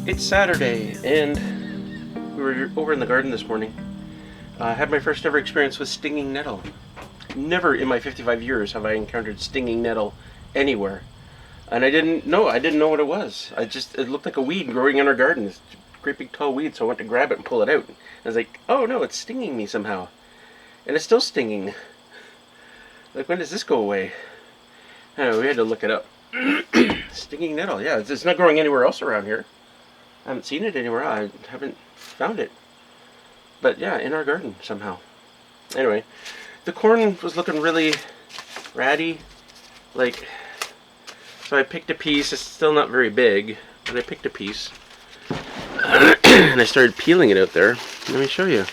It's Saturday, and we were over in the garden this morning. I had my first ever experience with stinging nettle. Never in my 55 years have I encountered stinging nettle anywhere. And I didn't know what it was. It looked like a weed growing in our garden. This great big tall weed, so I went to grab it and pull it out. I was like, oh no, it's stinging me somehow. And it's still stinging. Like, when does this go away? Anyway, we had to look it up. Stinging nettle, yeah, it's not growing anywhere else around here. I haven't seen it anywhere. I haven't found it. But yeah, in our garden somehow. Anyway, the corn was looking really ratty. Like, so I picked a piece. It's still not very big, but I picked a piece. And I started peeling it out there. Let me show you.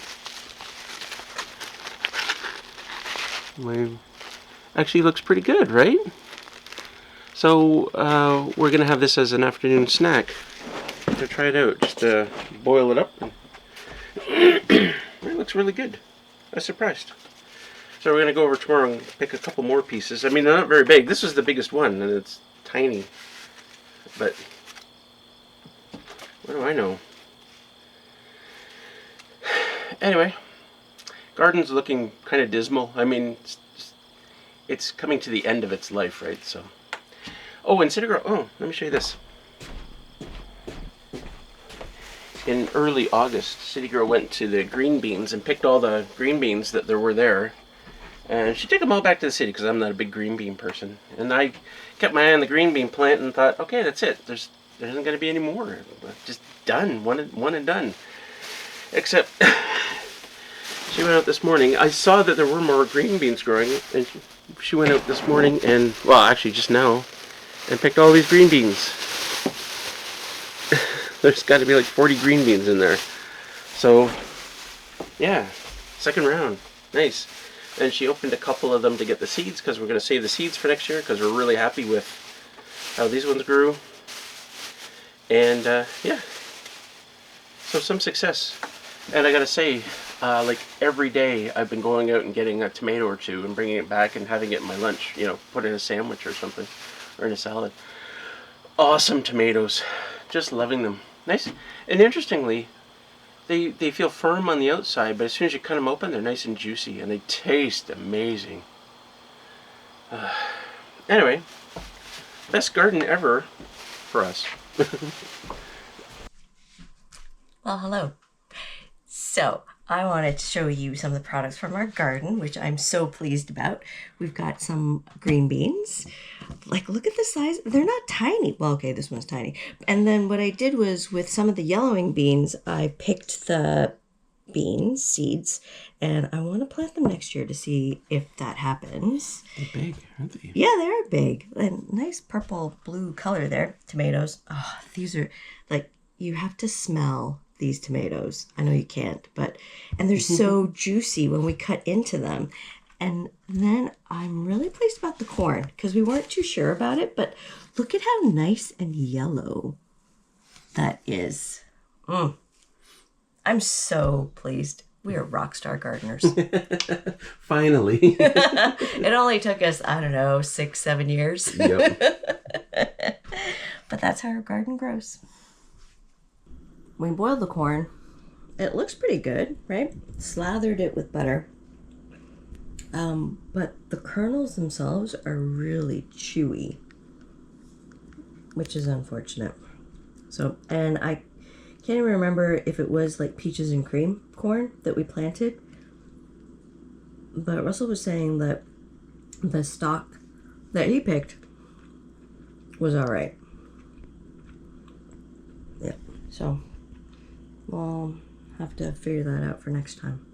Actually looks pretty good, right? So we're going to have this as an afternoon snack. So try it out. Just boil it up. It looks really good. I was surprised. So we're going to go over tomorrow and pick a couple more pieces. I mean, they're not very big. This was the biggest one, and it's tiny. But what do I know? Anyway, garden's looking kind of dismal. I mean, it's coming to the end of its life, right? So, oh, and City Girl. Oh, let me show you this. In early August, City Girl went to the green beans and picked all the green beans that there were there. And she took them all back to the city because I'm not a big green bean person. And I kept my eye on the green bean plant and thought, okay, that's it. There isn't going to be any more. Just done. One and done. Except she went out this morning. I saw that there were more green beans growing. And she went out this morning and, well, actually just now, and picked all these green beans. There's got to be like 40 green beans in there. So, yeah, second round. Nice. And she opened a couple of them to get the seeds because we're going to save the seeds for next year because we're really happy with how these ones grew. And, yeah. So some success. And I got to say, like every day I've been going out and getting a tomato or two and bringing it back and having it in my lunch. You know, put in a sandwich or something. Or in a salad. Awesome tomatoes. Just loving them. Nice. And interestingly, they feel firm on the outside, but as soon as you cut them open, they're nice and juicy, and they taste amazing. Anyway, best garden ever for us. Well, hello. So, I wanted to show you some of the products from our garden, which I'm so pleased about. We've got some green beans. Like, look at the size. They're not tiny. Well, okay, this one's tiny. And then what I did was with some of the yellowing beans, I picked the bean seeds, and I want to plant them next year to see if that happens. They're big, aren't they? Yeah, they are big. And nice purple blue color there. Tomatoes. Oh, these are like, you have to smell these tomatoes. I know you can't, and they're so juicy when we cut into them. And then I'm really pleased about the corn because we weren't too sure about it, but look at how nice and yellow that is. I'm so pleased. We are rock star gardeners. Finally. It only took us, I don't know, 6-7 years. Yep. But that's how our garden grows. We boiled the corn. It looks pretty good, right? Slathered it with butter. But the kernels themselves are really chewy, which is unfortunate. So, and I can't even remember if it was like peaches and cream corn that we planted. But Russell was saying that the stock that he picked was all right. Yeah, so we'll have to figure that out for next time.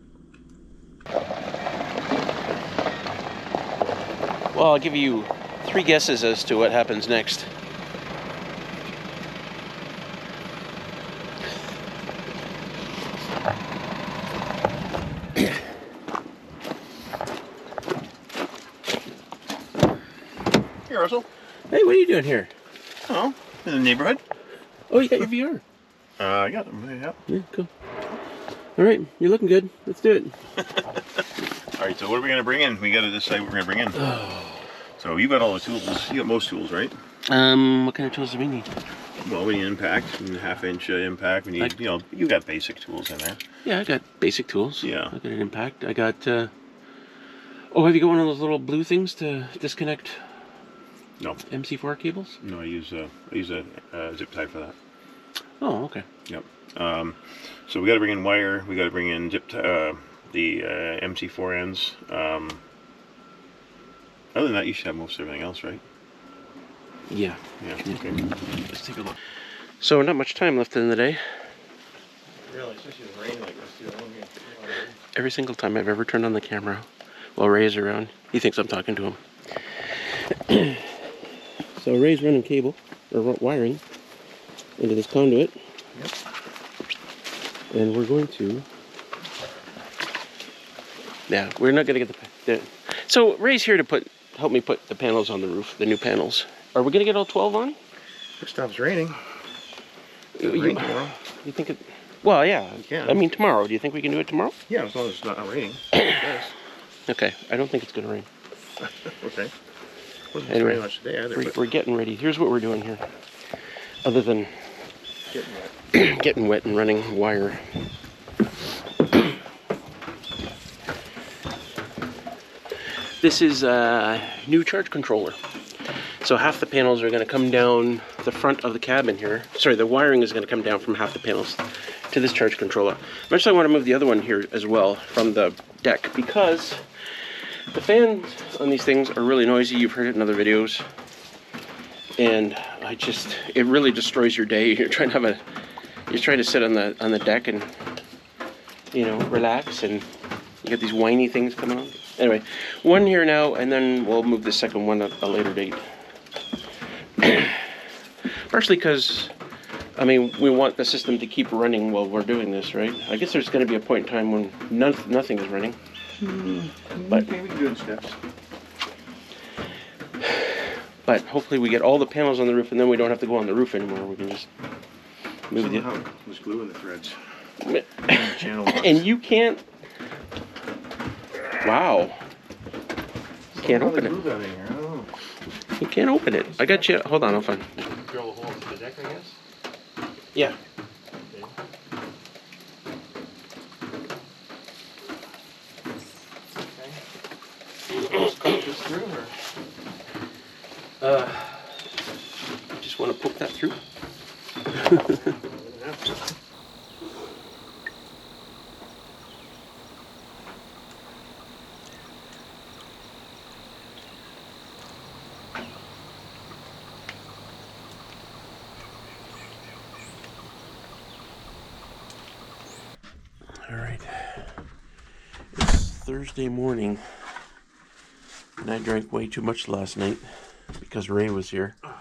Well, I'll give you 3 guesses as to what happens next. Hey, Russell. Hey, what are you doing here? Oh, in the neighborhood. Oh, you got your VR. I got them. Yeah. Yeah, cool. All right, you're looking good. Let's do it. All right. So what are we gonna bring in? We got to decide what we're gonna bring in. So you got all the tools. You got most tools, right? What kind of tools do we need? Well, we need impact, and half-inch impact. We need, you know, you got basic tools in there. Yeah, I got basic tools. Yeah. I got an impact. I got. Oh, have you got one of those little blue things to disconnect? No. MC4 cables? No, I use a zip tie for that. Oh, okay. Yep. So we got to bring in wire. We got to bring in the MC4 ends. Other than that, you should have most everything else, right? Yeah. Yeah. Okay. Let's take a look. So not much time left in the day. Really, especially with rain like this, too. Every single time I've ever turned on the camera while Ray's around, he thinks I'm talking to him. So Ray's running cable, or wiring, into this conduit. Yep. And we're going to... Yeah, we're not going to get the... So Ray's here to help me put the panels on the roof, the new panels. Are we going to get all 12 on? If it stops raining. You think it... Well, yeah. can. I mean, tomorrow. Do you think we can do it tomorrow? Yeah, as long as it's not raining. Yes. Okay. I don't think it's going to rain. Okay. Wasn't Anyway, very much today either. we're getting ready. Here's what we're doing here. Other than Getting wet. getting wet and running wire. This is a new charge controller. So half the panels are going to come down the front of the cabin here. Sorry, the wiring is going to come down from half the panels to this charge controller. Eventually I want to move the other one here as well from the deck because the fans on these things are really noisy. You've heard it in other videos. And it really destroys your day. You're trying to sit on the deck and, you know, relax, and you get these whiny things coming on. Anyway, one here now, and then we'll move the second one at a later date. Partially because, I mean, we want the system to keep running while we're doing this, right? I guess there's going to be a point in time when nothing is running. But Maybe we can do it in steps. But hopefully we get all the panels on the roof, and then we don't have to go on the roof anymore. We can just move the... Somehow was glue in the threads. And you can't... Wow. You can't open it. You can't open it. I got you. Hold on, I'll find. Drill a hole into the deck, I guess? Yeah. Let's cut this through, or? You just want to poke that through? All right. It's Thursday morning, and I drank way too much last night because Ray was here. Yeah,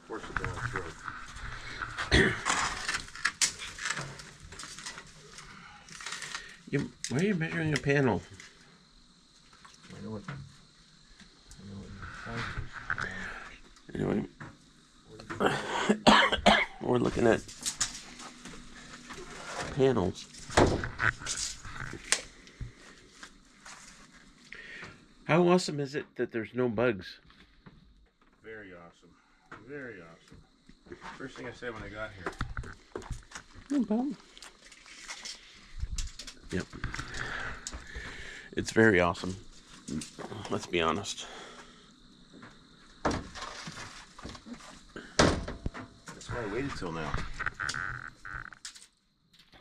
force it down through. Why are you measuring a panel? I know what Anyway, we're looking at panels. How awesome is it that there's no bugs? Very awesome. Very awesome. First thing I said when I got here. No problem. Yep. It's very awesome. Let's be honest. That's why I waited till now.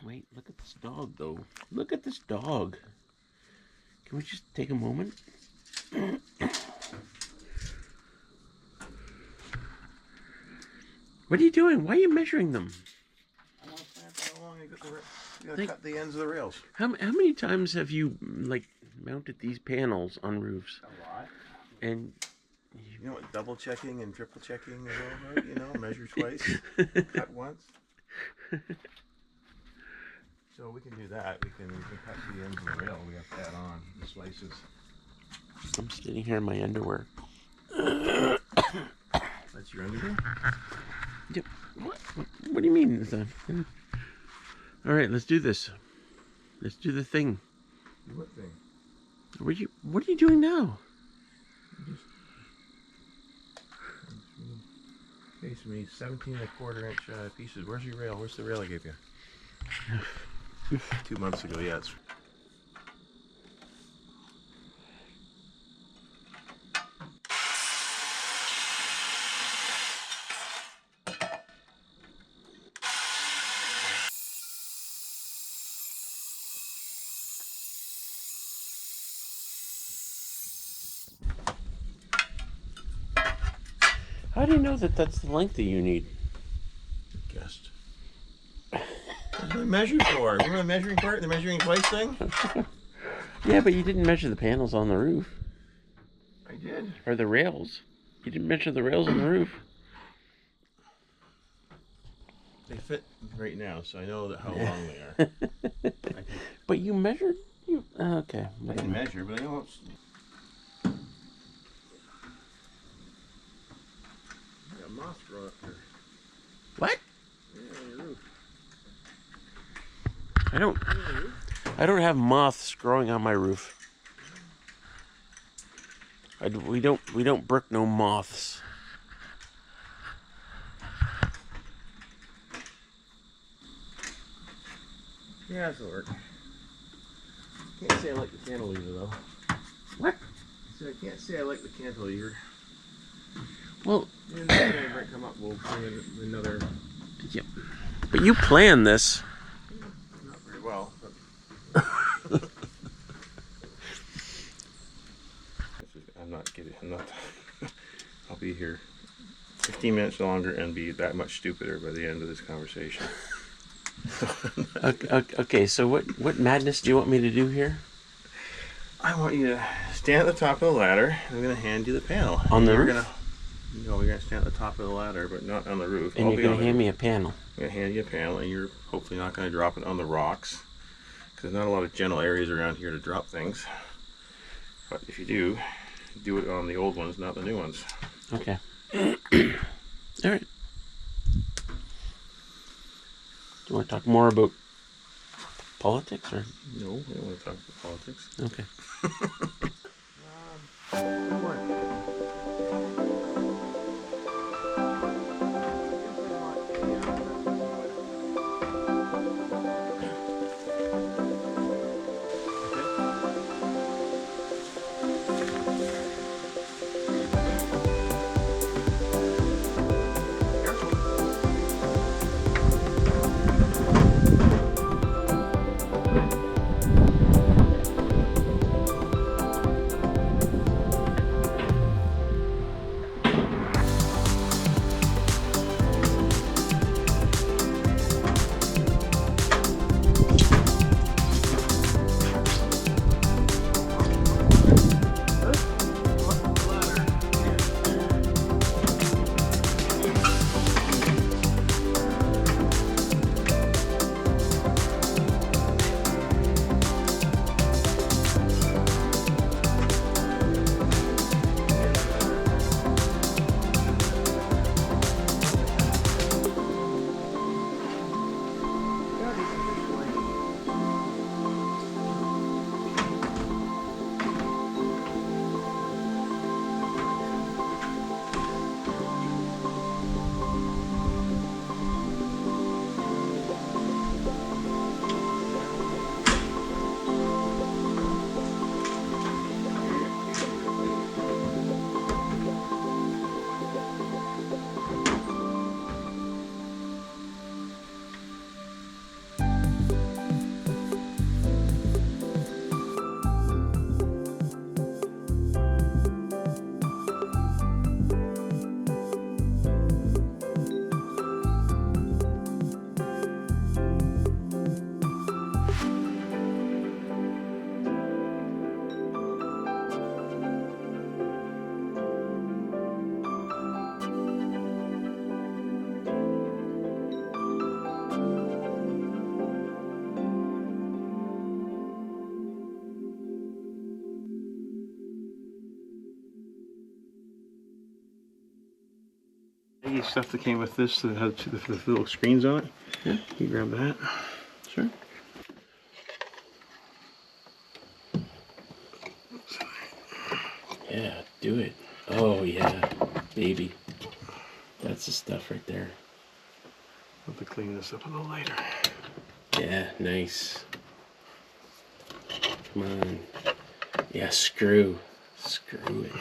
Wait, look at this dog, though. Look at this dog. Can we just take a moment? What are you doing? Why are you measuring them? I want to find out how long you gotta cut the ends of the rails. How many times have you, like, mounted these panels on roofs? A lot. And you know what double checking and triple checking is all about? You know, measure twice, cut once. So we can do that. We can cut the ends of the rail. We have that on the slices. I'm sitting here in my underwear. That's your underwear? Yep. What do you mean? All right, let's do this. Let's do the thing. What thing? What are you doing now? Okay, so we need 17 1/4 inch pieces. Where's your rail? Where's the rail I gave you? 2 months ago, yeah. It's... How do you know that that's the length that you need? Guessed. What do I measure for? Remember the measuring part, the measuring place thing? Yeah, but you didn't measure the panels on the roof. I did. Or the rails. You didn't measure the rails on the roof. They fit right now, so I know that how long they are. But you measured? Okay. I can measure, but I don't... I got moss growing up here. What? Yeah, on your roof. I don't have moths growing on my roof. We don't brick no moths. Yeah, this'll work. Can't say I like the cantilever though. What? I said I can't say I like the cantilever. Well, And then it might come up. We'll bring in another. yeah. But you planned this. Not very well. I'm not kidding. I'm not. I'll be here 15 minutes longer and be that much stupider by the end of this conversation. Okay, so what madness do you want me to do here? I want you to stand at the top of the ladder. I'm going to hand you the panel. On the You're roof? No, we're going to stand at the top of the ladder, but not on the roof. And you're going to hand me a panel. I'm going to hand you a panel, and you're hopefully not going to drop it on the rocks, because there's not a lot of gentle areas around here to drop things. But if you do it on the old ones, not the new ones. Okay. All right. Do you want to talk more about politics or? No, we don't want to talk about politics. Okay. Come on. Stuff that came with this that had the little screens on it. Yeah. You grab that. Sure. Yeah, do it. Oh yeah, baby. That's the stuff right there. I'll have to clean this up a little later. Yeah, nice. Come on. Yeah, screw it.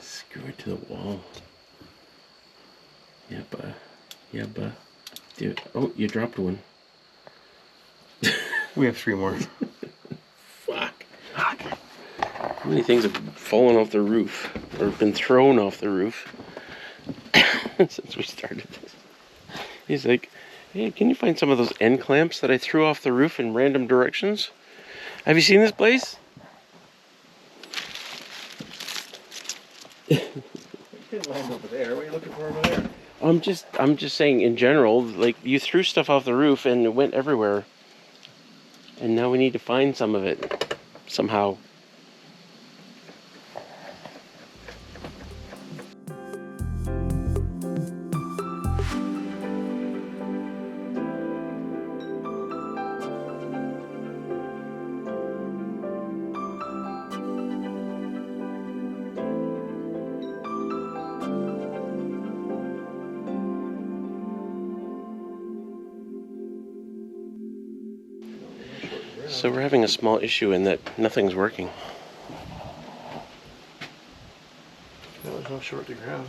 Screw it to the wall. Yeah, dude. Oh, you dropped one. We have 3 more. Fuck. How many things have fallen off the roof or been thrown off the roof since we started this? He's like, hey, can you find some of those end clamps that I threw off the roof in random directions? Have you seen this place? You didn't land over there. What are you looking for over there? I'm just saying in general, like you threw stuff off the roof and it went everywhere. And now we need to find some of it somehow. So we're having a small issue in that nothing's working. No, there's no short to ground.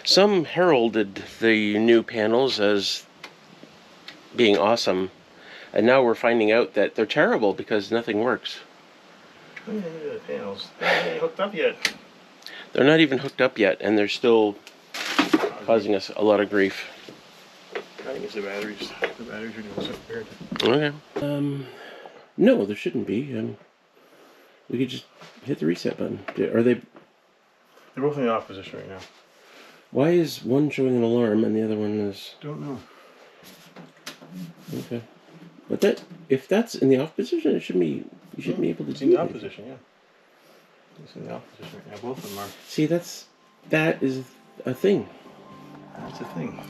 Some heralded the new panels as being awesome, and now we're finding out that they're terrible because nothing works. Look at the panels. They're not hooked up yet. They're not even hooked up yet, and they're still causing us a lot of grief. I think it's the batteries. The batteries are doing something weird. Okay. No, there shouldn't be. We could just hit the reset button. Are they? They're both in the off position right now. Why is one showing an alarm and the other one is? Don't know. Okay. But if that's in the off position, it shouldn't be. You shouldn't be able to It's do in the it. off position, yeah. It's in the off position right now. Both of them are. See, that is a thing. That's a thing.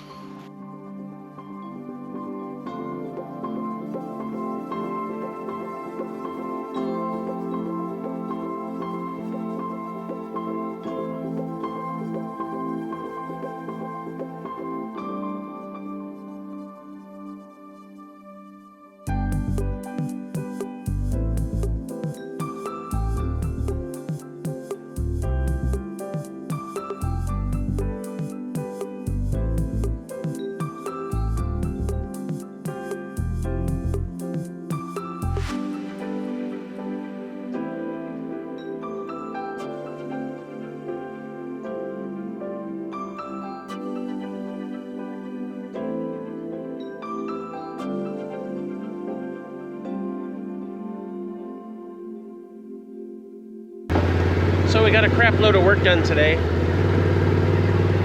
So we got a crap load of work done today.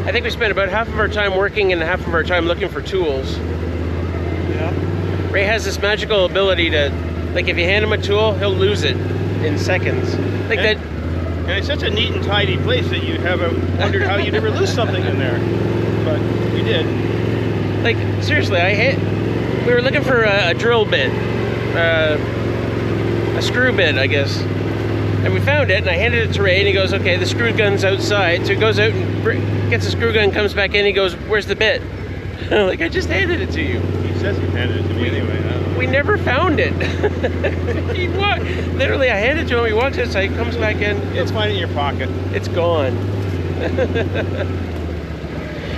I think we spent about half of our time working and half of our time looking for tools. Yeah. Ray has this magical ability to, like, if you hand him a tool, he'll lose it in seconds. Like that. And it's such a neat and tidy place that you have wondered how you'd ever lose something in there. But you did. Like, seriously, we were looking for a drill bit, a screw bit, I guess. And we found it, and I handed it to Ray, and he goes, okay, the screw gun's outside. So he goes out and gets the screw gun, comes back in, he goes, where's the bit? Like, I just handed it to you. He says he handed it to me anyway. I don't know. We never found it. Literally, I handed it to him, he walks outside, comes back in. It's fine in your pocket. It's gone.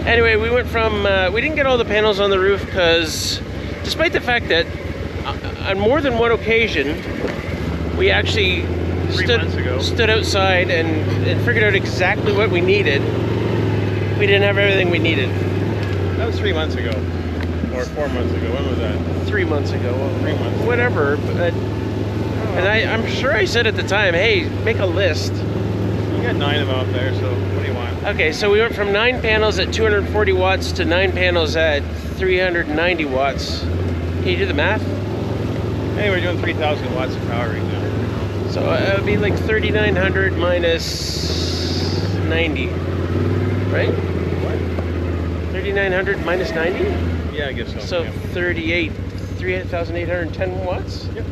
Anyway, we went from, we didn't get all the panels on the roof because despite the fact that on more than one occasion, we actually stood outside and figured out exactly what we needed. We didn't have everything we needed. That was 3 months ago. Or 4 months ago. When was that? 3 months ago. 3 months. Whatever. But, and I'm sure I said at the time, hey, make a list. You got 9 of them out there, so what do you want? Okay, so we went from 9 panels at 240 watts to 9 panels at 390 watts. Can you do the math? Hey, we're doing 3,000 watts of power right now. So it would be like 3,900 minus 90, right? What? 3,900 minus 90? Yeah, I guess so. So Yeah. 38,000. 3,810 watts. Yep.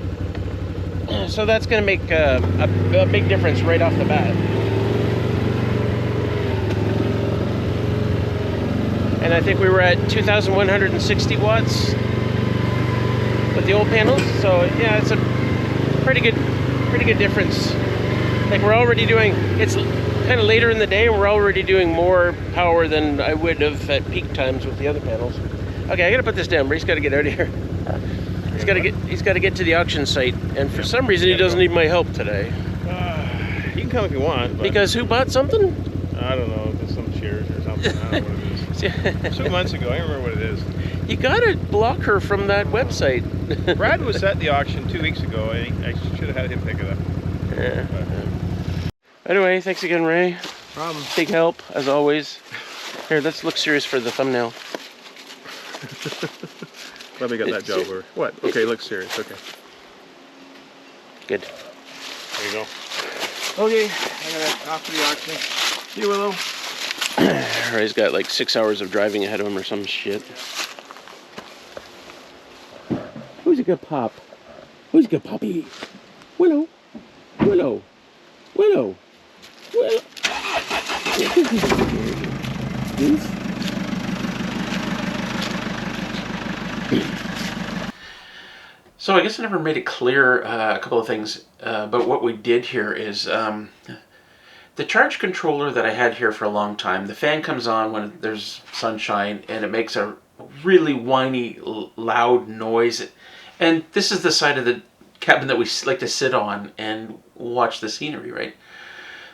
So that's going to make a big difference right off the bat. And I think we were at 2,160 watts with the old panels. So yeah, it's a pretty good difference. Like we're already doing, it's kind of later in the day, and we're already doing more power than I would have at peak times with the other panels. Okay, I gotta put this down. Ray's got to get out of here. He's got to get to the auction site, and for some reason he doesn't need my help today. You can come if you want. But Because who bought something? I don't know, just some shares or something. I don't know what it is. 2 months ago, I don't remember what it is. You gotta block her from that website. Brad was at the auction 2 weeks ago. I should have had him pick it up. Yeah. Anyway, thanks again, Ray. Problem. Big help, as always. Here, let's look serious for the thumbnail. Glad we got that job. Or what? Okay, looks serious. Okay. Good. There you go. Okay, I'm gonna off to the auction. See you, Willow. Ray's got like 6 hours of driving ahead of him or some shit. Who's a good pop? Who's a good puppy? Willow. Willow. Willow. Willow. Yes. So I guess I never made it clear a couple of things, but what we did here is the charge controller that I had here for a long time, the fan comes on when there's sunshine and it makes a really whiny, loud noise. And this is the side of the cabin that we like to sit on and watch the scenery, right?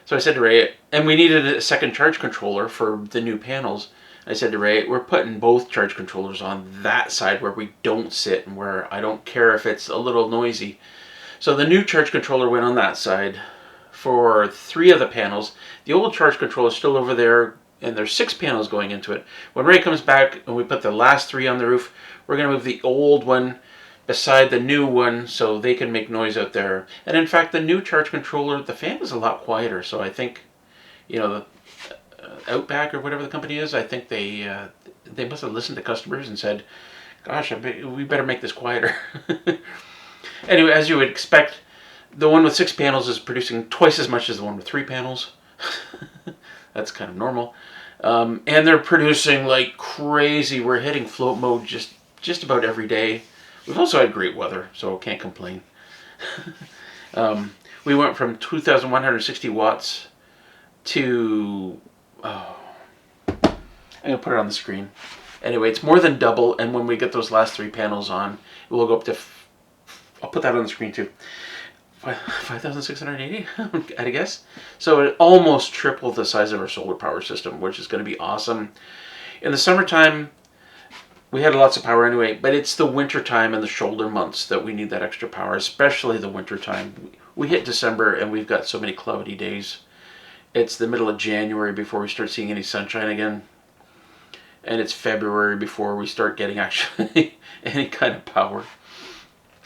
So I said to Ray, and we needed a second charge controller for the new panels. I said to Ray, we're putting both charge controllers on that side where we don't sit and where I don't care if it's a little noisy. So the new charge controller went on that side for 3 of the panels. The old charge controller is still over there, and there's 6 panels going into it. When Ray comes back and we put the last 3 on the roof, we're going to move the old one beside the new one so they can make noise out there. And in fact, the new charge controller, the fan is a lot quieter, so I think, you know, the Outback or whatever the company is, I think they must have listened to customers and said, gosh, we better make this quieter. Anyway, as you would expect, the one with 6 panels is producing twice as much as the one with 3 panels. That's kind of normal. And they're producing like crazy. We're hitting float mode just about every day. We've also had great weather, so can't complain. We went from 2,160 watts to... Oh, I'm going to put it on the screen. Anyway, it's more than double, and when we get those last 3 panels on, it will go up to... I'll put that on the screen too. 5,680, I'd guess. So it almost tripled the size of our solar power system, which is going to be awesome. In the summertime, we had lots of power anyway, but it's the winter time and the shoulder months that we need that extra power, especially the winter time. We hit December and we've got so many cloudy days. It's the middle of January before we start seeing any sunshine again. And it's February before we start getting actually any kind of power.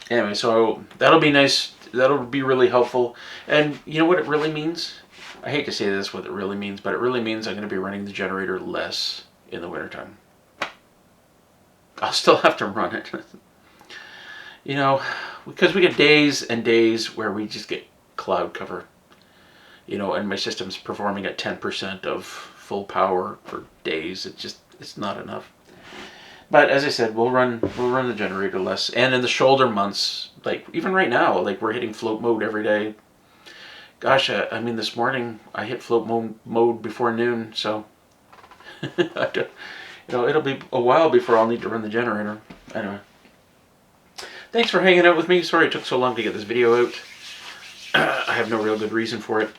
Anyway, so that'll be nice. That'll be really helpful. And you know what it really means? I hate to say this, what it really means, but it really means I'm going to be running the generator less in the wintertime. I'll still have to run it. You know, because we get days and days where we just get cloud cover. You know, and my system's performing at 10% of full power for days. It's not enough. But as I said, we'll run the generator less. And in the shoulder months, like even right now, like we're hitting float mode every day. Gosh, I mean this morning I hit float mode before noon, so it'll be a while before I'll need to run the generator. Anyway, thanks for hanging out with me. Sorry it took so long to get this video out. I have no real good reason for it.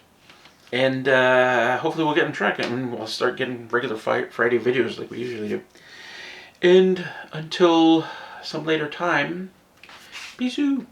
And hopefully we'll get on track and we'll start getting regular Friday videos like we usually do. And until some later time, bisous.